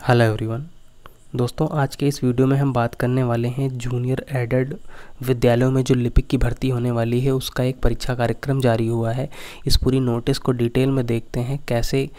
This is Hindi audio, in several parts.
Hello everyone. दोस्तों, आज के इस वीडियो में हम बात करने वाले हैं जूनियर एडेड विद्यालयों में जो लिपिक की भर्ती होने वाली है उसका एक परीक्षा कार्यक्रम जारी हुआ है। इस पूरी नोटिस को डिटेल में देखते हैं, कैसे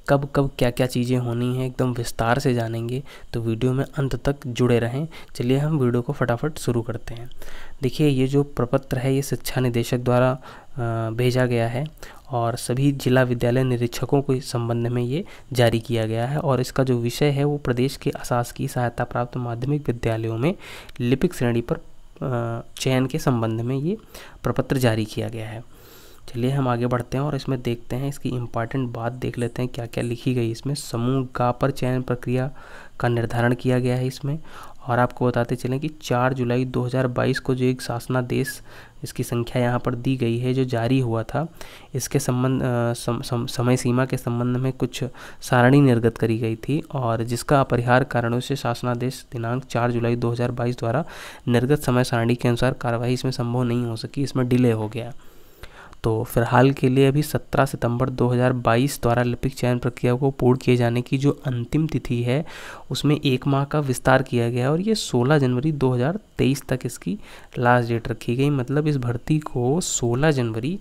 कब कब क्या क्या चीज़ें होनी हैं, एकदम विस्तार से जानेंगे। तो वीडियो में अंत तक जुड़े रहें। चलिए हम वीडियो को फटाफट शुरू करते हैं। देखिए, ये जो प्रपत्र है ये शिक्षा निदेशक द्वारा भेजा गया है और सभी जिला विद्यालय निरीक्षकों के संबंध में ये जारी किया गया है। और इसका जो विषय है वो प्रदेश के अशासकीय सहायता प्राप्त माध्यमिक विद्यालयों में लिपिक श्रेणी पर चयन के संबंध में ये प्रपत्र जारी किया गया है। चलिए हम आगे बढ़ते हैं और इसमें देखते हैं, इसकी इम्पॉर्टेंट बात देख लेते हैं क्या क्या लिखी गई इसमें। समूह ग पर चयन प्रक्रिया का निर्धारण किया गया है इसमें। और आपको बताते चलें कि 4 जुलाई 2022 को जो एक शासनादेश, इसकी संख्या यहाँ पर दी गई है, जो जारी हुआ था, इसके समय सीमा के संबंध में कुछ सारणी निर्गत करी गई थी और जिसका अपरिहार्य कारणों से शासनादेश दिनांक 4 जुलाई 2022 द्वारा निर्गत समय सारणी के अनुसार कार्यवाही इसमें संभव नहीं हो सकी, इसमें डिले हो गया। तो फिलहाल के लिए अभी 17 सितंबर 2022 द्वारा लिपिक चयन प्रक्रिया को पूर्ण किए जाने की जो अंतिम तिथि है उसमें 1 माह का विस्तार किया गया और ये 16 जनवरी 2023 तक इसकी लास्ट डेट रखी गई। मतलब इस भर्ती को 16 जनवरी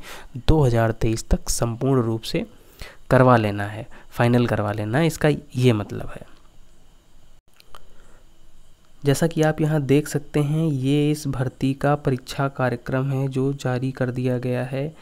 2023 तक संपूर्ण रूप से करवा लेना है, फाइनल करवा लेना है, इसका ये मतलब है। जैसा कि आप यहाँ देख सकते हैं, ये इस भर्ती का परीक्षा कार्यक्रम है जो जारी कर दिया गया है।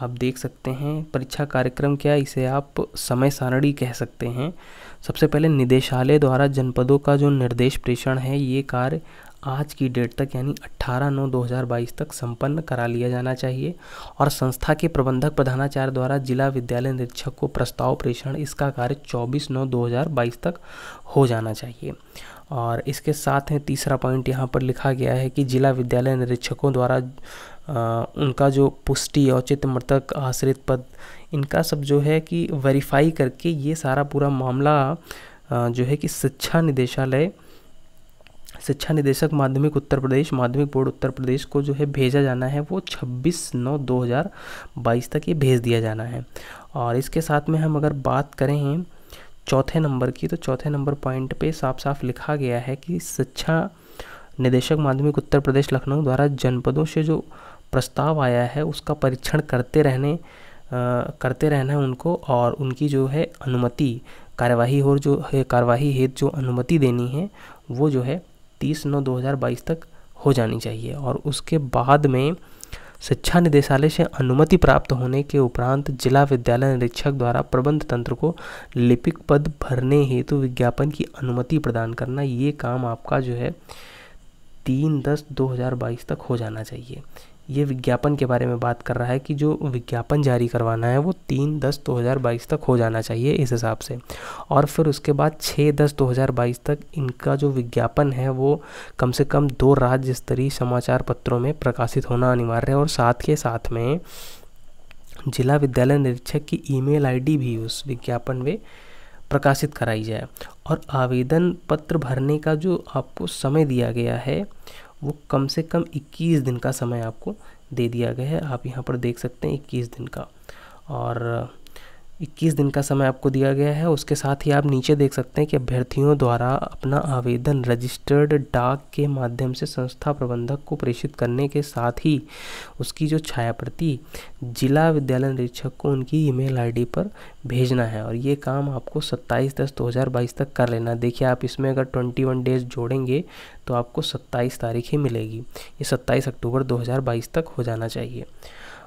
आप देख सकते हैं परीक्षा कार्यक्रम क्या, इसे आप समय सारणी कह सकते हैं। सबसे पहले निदेशालय द्वारा जनपदों का जो निर्देश प्रेषण है ये कार्य आज की डेट तक यानी 18/9/2022 तक संपन्न करा लिया जाना चाहिए। और संस्था के प्रबंधक प्रधानाचार्य द्वारा जिला विद्यालय निरीक्षक को प्रस्ताव प्रेषण, इसका कार्य 24/9/2022 तक हो जाना चाहिए। और इसके साथ हैं तीसरा पॉइंट यहाँ पर लिखा गया है कि जिला विद्यालय निरीक्षकों द्वारा उनका जो पुष्टि, औचित्य, मृतक, आश्रित पद, इनका सब जो है कि वेरीफाई करके ये सारा पूरा मामला जो है कि शिक्षा निदेशक माध्यमिक उत्तर प्रदेश, माध्यमिक बोर्ड उत्तर प्रदेश को जो है भेजा जाना है, वो 26/9/2022 तक ये भेज दिया जाना है। और इसके साथ में हम अगर बात करें चौथे नंबर की, तो चौथे नंबर पॉइंट पे साफ साफ लिखा गया है कि शिक्षा निदेशक माध्यमिक उत्तर प्रदेश लखनऊ द्वारा जनपदों से जो प्रस्ताव आया है उसका परीक्षण करते रहना है उनको, और उनकी जो है अनुमति कार्यवाही हेतु जो अनुमति देनी है वो जो है 30/9/2022 तक हो जानी चाहिए। और उसके बाद में शिक्षा निदेशालय से अनुमति प्राप्त होने के उपरांत जिला विद्यालय निरीक्षक द्वारा प्रबंध तंत्र को लिपिक पद भरने हेतु विज्ञापन की अनुमति प्रदान करना, ये काम आपका जो है 3/10/2022 तक हो जाना चाहिए। ये विज्ञापन के बारे में बात कर रहा है कि जो विज्ञापन जारी करवाना है वो 3/10/2022 तक हो जाना चाहिए इस हिसाब से। और फिर उसके बाद 6/10/2022 तक इनका जो विज्ञापन है वो कम से कम 2 राज्य स्तरीय समाचार पत्रों में प्रकाशित होना अनिवार्य है। और साथ के साथ में जिला विद्यालय निरीक्षक की ईमेल आईडी भी उस विज्ञापन में प्रकाशित कराई जाए। और आवेदन पत्र भरने का जो आपको समय दिया गया है वो कम से कम 21 दिन का समय आपको दे दिया गया है। आप यहाँ पर देख सकते हैं 21 दिन का, और 21 दिन का समय आपको दिया गया है। उसके साथ ही आप नीचे देख सकते हैं कि अभ्यर्थियों द्वारा अपना आवेदन रजिस्टर्ड डाक के माध्यम से संस्था प्रबंधक को प्रेषित करने के साथ ही उसकी जो छायाप्रति जिला विद्यालय निरीक्षक को उनकी ईमेल आईडी पर भेजना है। और ये काम आपको 27/10/2022 तक कर लेना। देखिए, आप इसमें अगर 21 डेज जोड़ेंगे तो आपको 27 तारीख ही मिलेगी। ये 27 अक्टूबर 2022 तक हो जाना चाहिए।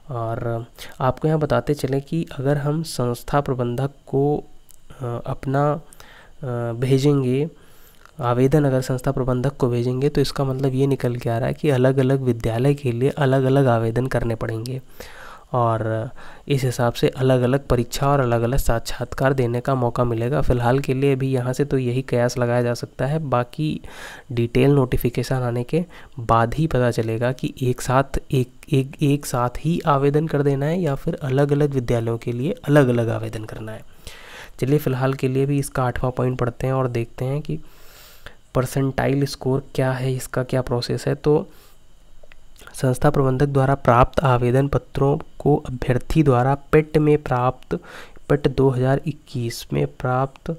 और आपको यहाँ बताते चलें कि अगर हम संस्था प्रबंधक को अपना भेजेंगे आवेदन, अगर संस्था प्रबंधक को भेजेंगे तो इसका मतलब ये निकल के आ रहा है कि अलग अलग विद्यालय के लिए अलग अलग आवेदन करने पड़ेंगे और इस हिसाब से अलग अलग परीक्षा और अलग अलग साक्षात्कार देने का मौका मिलेगा। फ़िलहाल के लिए अभी यहाँ से तो यही कयास लगाया जा सकता है, बाकी डिटेल नोटिफिकेशन आने के बाद ही पता चलेगा कि एक साथ ही आवेदन कर देना है या फिर अलग अलग विद्यालयों के लिए अलग अलग आवेदन करना है। चलिए फ़िलहाल के लिए भी इसका 8वां पॉइंट पढ़ते हैं और देखते हैं कि परसेंटाइल स्कोर क्या है, इसका क्या प्रोसेस है। तो संस्था प्रबंधक द्वारा प्राप्त आवेदन पत्रों को अभ्यर्थी द्वारा पेट 2021 में प्राप्त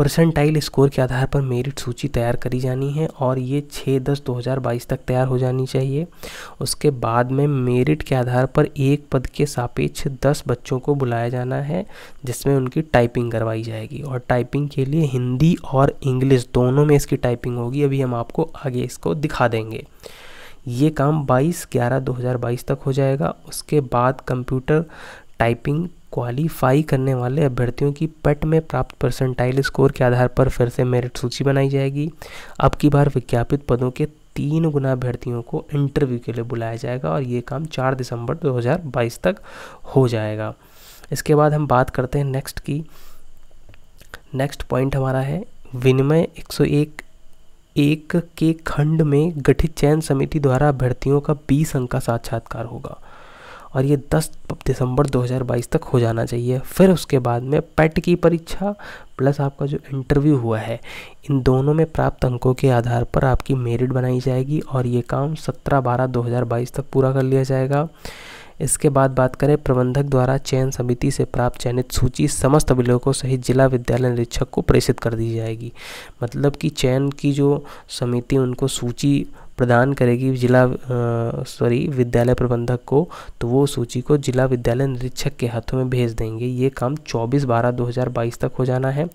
परसेंटाइल स्कोर के आधार पर मेरिट सूची तैयार करी जानी है और ये 6/10/2022 तक तैयार हो जानी चाहिए। उसके बाद में मेरिट के आधार पर एक पद के सापेक्ष 10 बच्चों को बुलाया जाना है, जिसमें उनकी टाइपिंग करवाई जाएगी और टाइपिंग के लिए हिंदी और इंग्लिश दोनों में इसकी टाइपिंग होगी। अभी हम आपको आगे इसको दिखा देंगे। ये काम 22/11/2022 तक हो जाएगा। उसके बाद कंप्यूटर टाइपिंग क्वालिफाई करने वाले अभ्यर्थियों की पेट में प्राप्त परसेंटाइल स्कोर के आधार पर फिर से मेरिट सूची बनाई जाएगी। अब की बार विज्ञापित पदों के 3 गुना अभ्यर्थियों को इंटरव्यू के लिए बुलाया जाएगा और ये काम 4 दिसंबर 2022 तक हो जाएगा। इसके बाद हम बात करते हैं नेक्स्ट की। नेक्स्ट पॉइंट हमारा है विनिमय 101 के खंड में गठित चयन समिति द्वारा अभ्यर्थियों का 20 अंक का साक्षात्कार होगा और ये 10 दिसंबर 2022 तक हो जाना चाहिए। फिर उसके बाद में पेट की परीक्षा प्लस आपका जो इंटरव्यू हुआ है, इन दोनों में प्राप्त अंकों के आधार पर आपकी मेरिट बनाई जाएगी और ये काम 17/12/2022 तक पूरा कर लिया जाएगा। इसके बाद बात करें प्रबंधक द्वारा चयन समिति से प्राप्त चयनित सूची समस्त अभिलेखों सहित जिला विद्यालय निरीक्षक को प्रेषित कर दी जाएगी। मतलब कि चयन की जो समिति उनको सूची प्रदान करेगी विद्यालय प्रबंधक को, तो वो सूची को जिला विद्यालय निरीक्षक के हाथों में भेज देंगे। ये काम 24/12/2022 तक हो जाना है।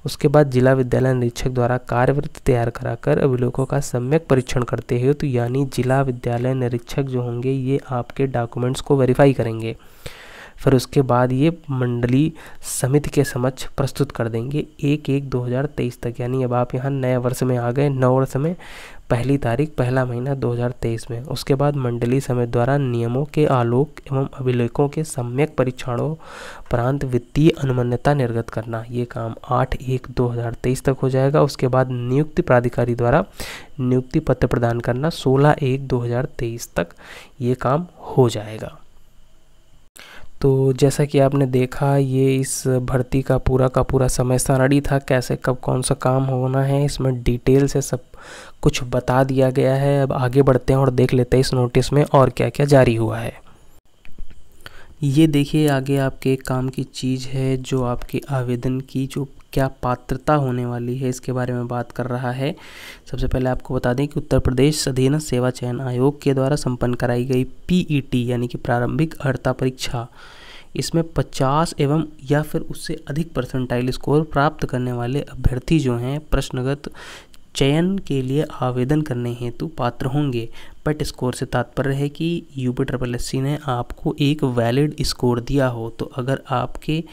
उसके बाद जिला विद्यालय निरीक्षक द्वारा कार्यवृत्ति तैयार कराकर अभिलेखों का सम्यक परीक्षण करते हैं, तो यानी जिला विद्यालय निरीक्षक जो होंगे ये आपके डॉक्यूमेंट्स को वेरीफाई करेंगे। फिर उसके बाद ये मंडलीय समिति के समक्ष प्रस्तुत कर देंगे 1/1/2023 तक। यानी अब आप यहाँ नए वर्ष में आ गए, नव वर्ष में 1 तारीख 1 महीना 2023 में। उसके बाद मंडलीय समिति द्वारा नियमों के आलोक एवं अभिलेखों के सम्यक परीक्षणों उपरांत वित्तीय अनुमान्यता निर्गत करना, ये काम 8/1/2023 तक हो जाएगा। उसके बाद नियुक्ति प्राधिकारी द्वारा नियुक्ति पत्र प्रदान करना 16/1/2023 तक ये काम हो जाएगा। तो जैसा कि आपने देखा, ये इस भर्ती का पूरा समय सारणी था, कैसे कब कौन सा काम होना है, इसमें डिटेल से सब कुछ बता दिया गया है। अब आगे बढ़ते हैं और देख लेते हैं इस नोटिस में और क्या क्या जारी हुआ है। ये देखिए आगे आपके काम की चीज़ है जो आपके आवेदन की जो क्या पात्रता होने वाली है इसके बारे में बात कर रहा है। सबसे पहले आपको बता दें कि उत्तर प्रदेश अधीनस्थ सेवा चयन आयोग के द्वारा संपन्न कराई गई पीईटी यानी कि प्रारंभिक अर्हता परीक्षा, इसमें 50 एवं या फिर उससे अधिक परसेंटाइल स्कोर प्राप्त करने वाले अभ्यर्थी जो हैं प्रश्नगत चयन के लिए आवेदन करने हेतु पात्र होंगे। बट स्कोर से तात्पर्य है कि UPSSC ने आपको एक वैलिड स्कोर दिया हो, तो अगर आपके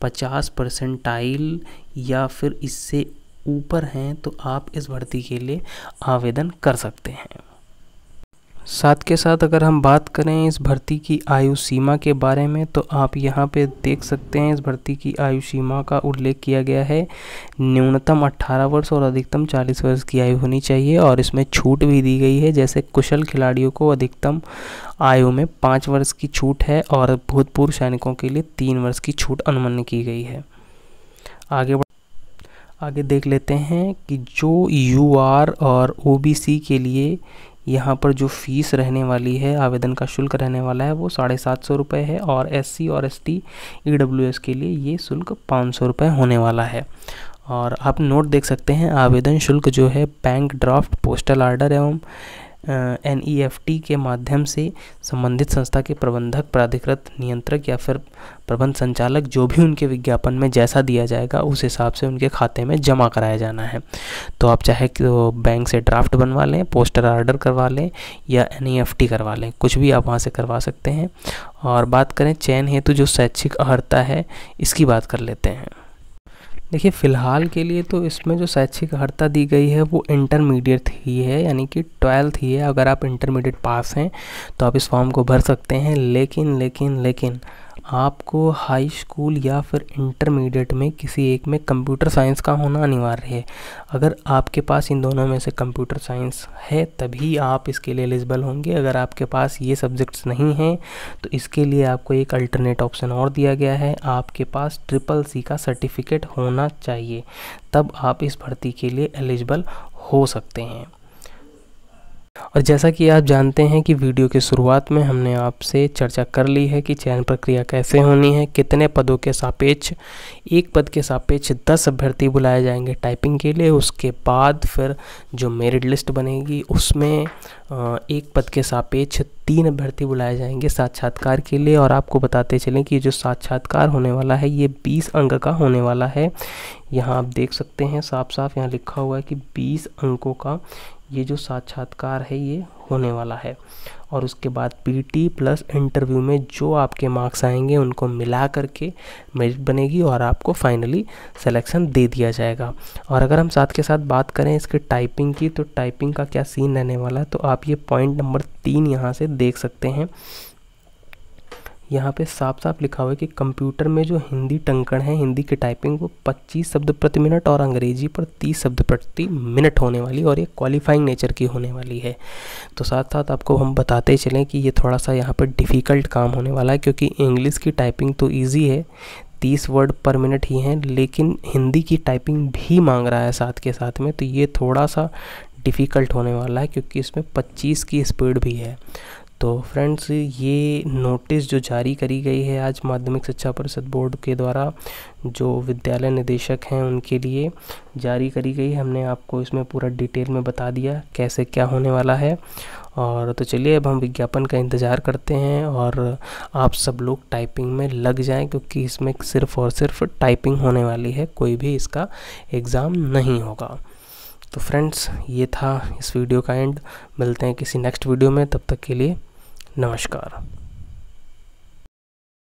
50 परसेंटाइल या फिर इससे ऊपर हैं तो आप इस भर्ती के लिए आवेदन कर सकते हैं। साथ के साथ अगर हम बात करें इस भर्ती की आयु सीमा के बारे में, तो आप यहाँ पे देख सकते हैं इस भर्ती की आयु सीमा का उल्लेख किया गया है। न्यूनतम 18 वर्ष और अधिकतम 40 वर्ष की आयु होनी चाहिए और इसमें छूट भी दी गई है। जैसे कुशल खिलाड़ियों को अधिकतम आयु में 5 वर्ष की छूट है और भूतपूर्व सैनिकों के लिए 3 वर्ष की छूट अनुमति की गई है। आगे देख लेते हैं कि जो UR और OBC के लिए यहाँ पर जो फीस रहने वाली है, आवेदन का शुल्क रहने वाला है, वो 750 रुपये है और SC और ST EWS के लिए ये शुल्क 500 रुपये होने वाला है। और आप नोट देख सकते हैं आवेदन शुल्क जो है बैंक ड्राफ्ट, पोस्टल आर्डर एवं NEFT के माध्यम से संबंधित संस्था के प्रबंधक, प्राधिकृत नियंत्रक या फिर प्रबंध संचालक जो भी उनके विज्ञापन में जैसा दिया जाएगा उस हिसाब से उनके खाते में जमा कराया जाना है। तो आप चाहे तो बैंक से ड्राफ्ट बनवा लें, पोस्टर ऑर्डर करवा लें या NEFT करवा लें, कुछ भी आप वहाँ से करवा सकते हैं। और बात करें चयन हेतु जो शैक्षिक अर्हता है इसकी बात कर लेते हैं। देखिए फ़िलहाल के लिए तो इसमें जो शैक्षिक अर्हता दी गई है वो इंटरमीडिएट ही है, यानी कि 12th ही है। अगर आप इंटरमीडिएट पास हैं तो आप इस फॉर्म को भर सकते हैं, लेकिन आपको हाई स्कूल या फिर इंटरमीडिएट में किसी एक में कंप्यूटर साइंस का होना अनिवार्य है। अगर आपके पास इन दोनों में से कंप्यूटर साइंस है तभी आप इसके लिए एलिजिबल होंगे। अगर आपके पास ये सब्जेक्ट्स नहीं हैं तो इसके लिए आपको एक अल्टरनेट ऑप्शन और दिया गया है, आपके पास CCC का सर्टिफिकेट होना चाहिए, तब आप इस भर्ती के लिए एलिजिबल हो सकते हैं। और जैसा कि आप जानते हैं कि वीडियो की शुरुआत में हमने आपसे चर्चा कर ली है कि चयन प्रक्रिया कैसे होनी है, कितने पदों के सापेक्ष, एक पद के सापेक्ष 10 अभ्यर्थी बुलाए जाएंगे टाइपिंग के लिए। उसके बाद फिर जो मेरिट लिस्ट बनेगी उसमें एक पद के सापेक्ष 3 अभ्यर्थी बुलाए जाएंगे साक्षात्कार के लिए। और आपको बताते चलें कि जो साक्षात्कार होने वाला है ये 20 अंक का होने वाला है। यहाँ आप देख सकते हैं साफ साफ यहाँ लिखा हुआ है कि 20 अंकों का ये जो साक्षात्कार है ये होने वाला है। और उसके बाद पीटी प्लस इंटरव्यू में जो आपके मार्क्स आएंगे उनको मिला करके मेरिट बनेगी और आपको फाइनली सिलेक्शन दे दिया जाएगा। और अगर हम साथ के साथ बात करें इसके टाइपिंग की, तो टाइपिंग का क्या सीन रहने वाला है, तो आप ये पॉइंट नंबर 3 यहाँ से देख सकते हैं। यहाँ पे साफ साफ लिखा हुआ है कि कंप्यूटर में जो हिंदी टंकण है, हिंदी की टाइपिंग वो 25 शब्द प्रति मिनट और अंग्रेजी पर 30 शब्द प्रति मिनट होने वाली, और ये क्वालिफाइंग नेचर की होने वाली है। तो साथ साथ आपको हम बताते चलें कि ये थोड़ा सा यहाँ पर डिफ़िकल्ट काम होने वाला है, क्योंकि इंग्लिश की टाइपिंग तो ईजी है, 30 वर्ड पर मिनट ही हैं, लेकिन हिंदी की टाइपिंग भी मांग रहा है साथ के साथ में। तो ये थोड़ा सा डिफ़िकल्ट होने वाला है, क्योंकि इसमें 25 की स्पीड भी है। तो फ्रेंड्स, ये नोटिस जो जारी करी गई है आज माध्यमिक शिक्षा परिषद बोर्ड के द्वारा, जो विद्यालय निदेशक हैं उनके लिए जारी करी गई, हमने आपको इसमें पूरा डिटेल में बता दिया कैसे क्या होने वाला है। और तो चलिए अब हम विज्ञापन का इंतज़ार करते हैं और आप सब लोग टाइपिंग में लग जाएं, क्योंकि इसमें सिर्फ़ और सिर्फ टाइपिंग होने वाली है, कोई भी इसका एग्ज़ाम नहीं होगा। तो फ्रेंड्स, ये था इस वीडियो का एंड। मिलते हैं किसी नेक्स्ट वीडियो में, तब तक के लिए नमस्कार।